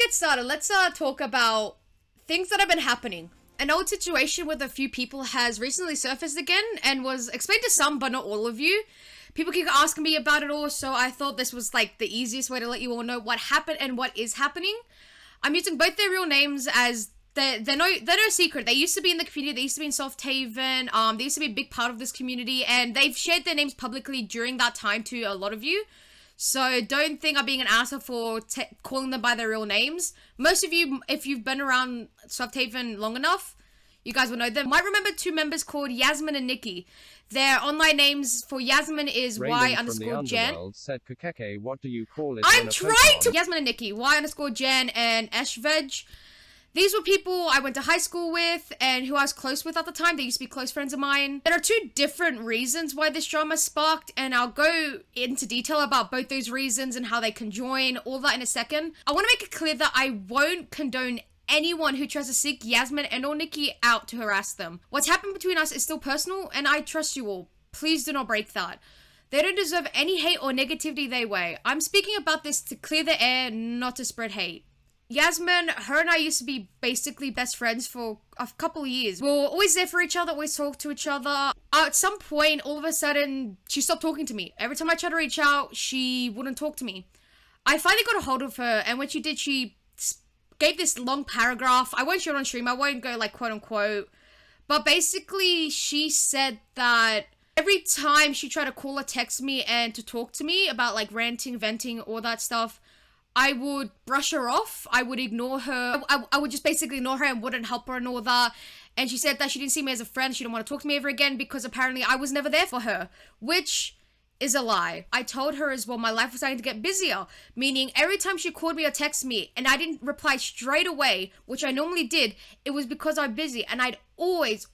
get started, let's talk about things that have been happening. An old situation with a few people has recently surfaced again and was explained to some, but not all of you. People keep asking me about it all, so I thought this was like the easiest way to let you all know what happened and what is happening. I'm using both their real names as they're no secret. They used to be in the community. They used to be in Soft Haven. They used to be a big part of this community, and they've shared their names publicly during that time to a lot of you. So don't think I'm being an asshole for calling them by their real names. Most of you, if you've been around Soft Haven long enough, you guys will know them. Might remember two members called Yasmin and Nikki. Their online names for Yasmin is Y_Jen. Said, what do you call it? I'm trying to Yasmin and Nikki, Y_Jen and Eshvej. These were people I went to high school with and who I was close with at the time. They used to be close friends of mine. There are two different reasons why this drama sparked, and I'll go into detail about both those reasons and how they conjoin, all that in a second. I want to make it clear that I won't condone anyone who tries to seek Yasmin and or Nikki out to harass them. What's happened between us is still personal, and I trust you all. Please do not break that. They don't deserve any hate or negativity their way. I'm speaking about this to clear the air, not to spread hate. Yasmin, her and I used to be basically best friends for a couple of years. We were always there for each other, always talked to each other. At some point, all of a sudden, she stopped talking to me. Every time I tried to reach out, she wouldn't talk to me. I finally got a hold of her, and when she did, she gave this long paragraph. I won't show it on stream, I won't go like quote unquote. But basically, she said that every time she tried to call or text me and to talk to me about like ranting, venting, all that stuff, I would brush her off. I would ignore her. I would just basically ignore her and wouldn't help her and all that. And she said that she didn't see me as a friend. She didn't want to talk to me ever again because apparently I was never there for her, which is a lie. I told her as well my life was starting to get busier, meaning every time she called me or texted me and I didn't reply straight away, which I normally did, it was because I'm busy, and I'd always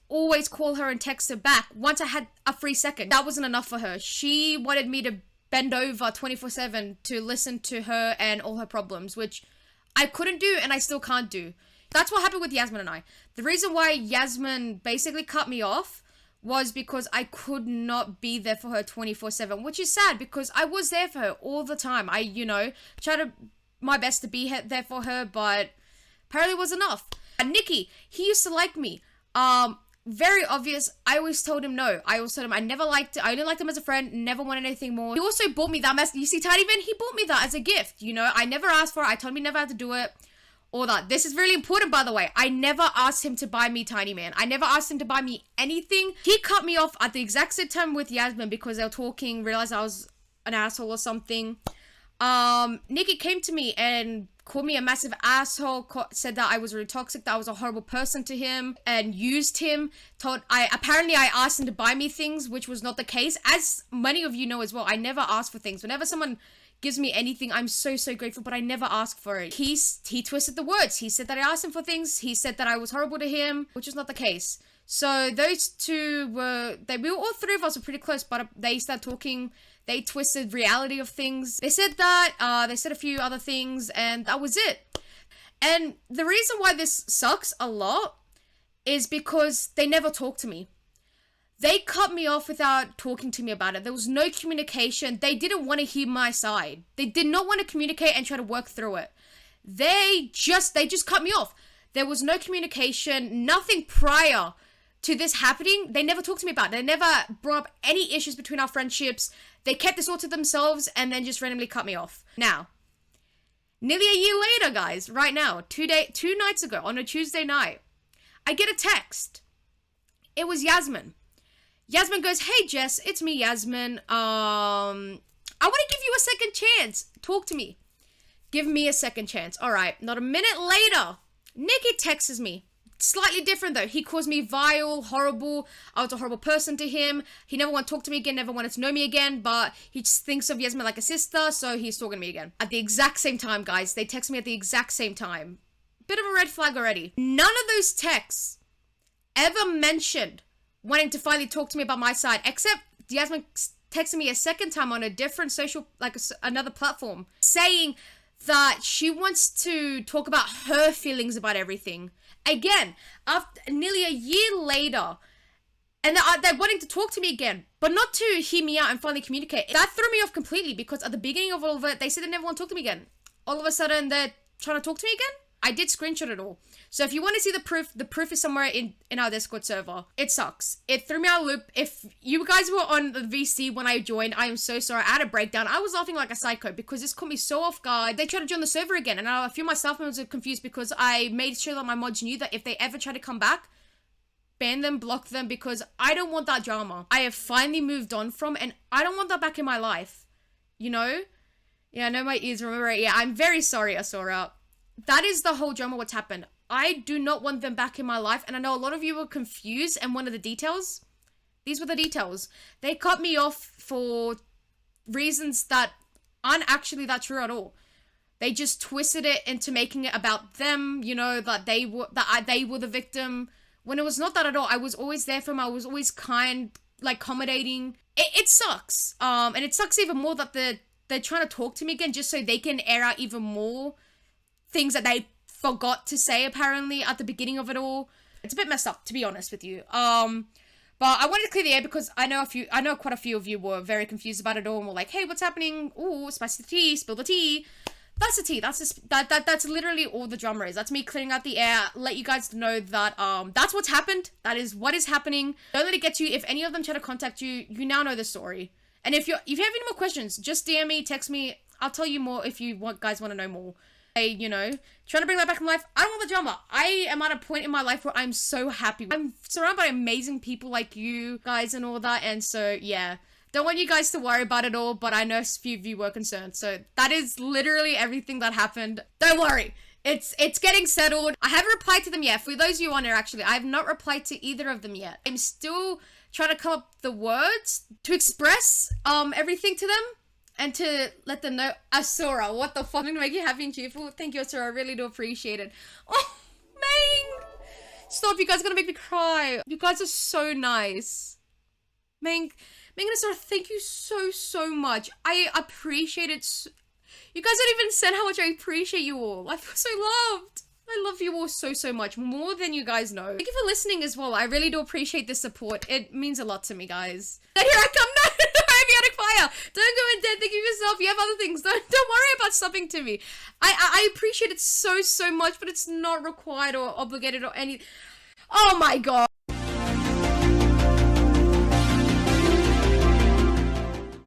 call her and text her back once I had a free second. That wasn't enough for her. She wanted me to bend over 24/7 to listen to her and all her problems, which I couldn't do and I still can't do. That's what happened with Yasmin and I. The reason why Yasmin basically cut me off was because I could not be there for her 24/7, which is sad because I was there for her all the time. I, tried my best to be there for her, but apparently it was enough. And Nikki, he used to like me. Very obvious. I always told him no. I always told him I never liked it. I only liked him as a friend, never wanted anything more. He also bought me that mess. You see, Tiny Van, he bought me that as a gift. I never asked for it. I told him he never had to do it. All that. This is really important, by the way. I never asked him to buy me Tiny Man. I never asked him to buy me anything. He cut me off at the exact same time with Yasmin because they were talking, realized I was an asshole or something. Nikki came to me and called me a massive asshole, said that I was really toxic, that I was a horrible person to him, and used him. Apparently I asked him to buy me things, which was not the case. As many of you know as well, I never ask for things. Whenever someone gives me anything, I'm so grateful, but I never ask for it. He twisted the words. He said that I asked him for things. He said that I was horrible to him, which was not the case. So those two all three of us were pretty close, but they started talking. They twisted reality of things. They said that, they said a few other things, and that was it. And the reason why this sucks a lot is because they never talked to me. They cut me off without talking to me about it. There was no communication. They didn't want to hear my side. They did not want to communicate and try to work through it. They just cut me off. There was no communication, nothing prior to this happening. They never talked to me about it. They never brought up any issues between our friendships. They kept this all to themselves and then just randomly cut me off. Now, nearly a year later, guys, right now, 2 nights ago, on a Tuesday night, I get a text. It was Yasmin. Yasmin goes, "Hey Jess, it's me, Yasmin. I want to give you a second chance. Talk to me." Give me a second chance. All right. Not a minute later, Nikki texts me. Slightly different though. He calls me vile, horrible. I was a horrible person to him. He never wanted to talk to me again, never wanted to know me again, but he just thinks of Yasmin like a sister, so he's talking to me again. At the exact same time, guys. They text me at the exact same time. Bit of a red flag already. None of those texts ever mentioned wanting to finally talk to me about my side, except Yasmin texted me a second time on a different social, another platform, saying that she wants to talk about her feelings about everything. Again, after nearly a year later, and they're wanting to talk to me again, but not to hear me out and finally communicate. That threw me off completely because at the beginning of all of it, they said they never want to talk to me again. All of a sudden, they're trying to talk to me again. I did screenshot it all. So if you want to see the proof is somewhere in our Discord server. It sucks. It threw me out of loop. If you guys were on the VC when I joined, I am so sorry. I had a breakdown. I was laughing like a psycho because this caught me so off guard. They tried to join the server again, and a few of my staff members are confused because I made sure that my mods knew that if they ever try to come back, ban them, block them, because I don't want that drama. I have finally moved on from, and I don't want that back in my life. You know? Yeah, I know my ears remember it. Yeah, I'm very sorry, Asura. That is the whole drama what's happened. I do not want them back in my life, and I know a lot of you were confused, and one of the details, these were the details. They cut me off for reasons that aren't actually that true at all. They just twisted it into making it about them, you know, that they were the victim, when it was not that at all. I was always there for them. I was always kind, like, accommodating. It sucks. And it sucks even more that they're trying to talk to me again just so they can air out even more things that they forgot to say apparently at the beginning of it all. It's a bit messed up, to be honest with you. But I wanted to clear the air because I know quite a few of you were very confused about it all and were like, hey, what's happening? Ooh, spice the tea, spill the tea. That's the tea. That's literally all the drama is. That's me clearing out the air, let you guys know that that's what's happened. That is what is happening. Don't let it get to you. If any of them try to contact you, you now know the story. And if you have any more questions, just DM me, text me. I'll tell you more if you guys want to know more. You know, trying to bring that back in life. I don't want the drama. I am at a point in my life where I'm so happy. I'm surrounded by amazing people like you guys and all that, and so yeah, don't want you guys to worry about it all, but I know a few of you were concerned, so that is literally everything that happened. Don't worry, it's getting settled. I haven't replied to them yet. For those of you on there, actually, I have not replied to either of them yet. I'm still trying to come up with the words to express everything to them. And to let them know, Asura, what the fuck, to make you happy and cheerful. Thank you, Asura, I really do appreciate it. Oh, man. Stop, you guys are gonna make me cry. You guys are so nice. Ming and Asura, thank you so much. I appreciate it. You guys don't even said how much I appreciate you all. I feel so loved. I love you all so much, more than you guys know. Thank you for listening as well. I really do appreciate the support. It means a lot to me, guys. And here I come, no, Biotic Fire. Don't go in dead thinking of yourself. You have other things. Don't worry about something to me. I appreciate it so much, but it's not required or obligated or any. Oh my god.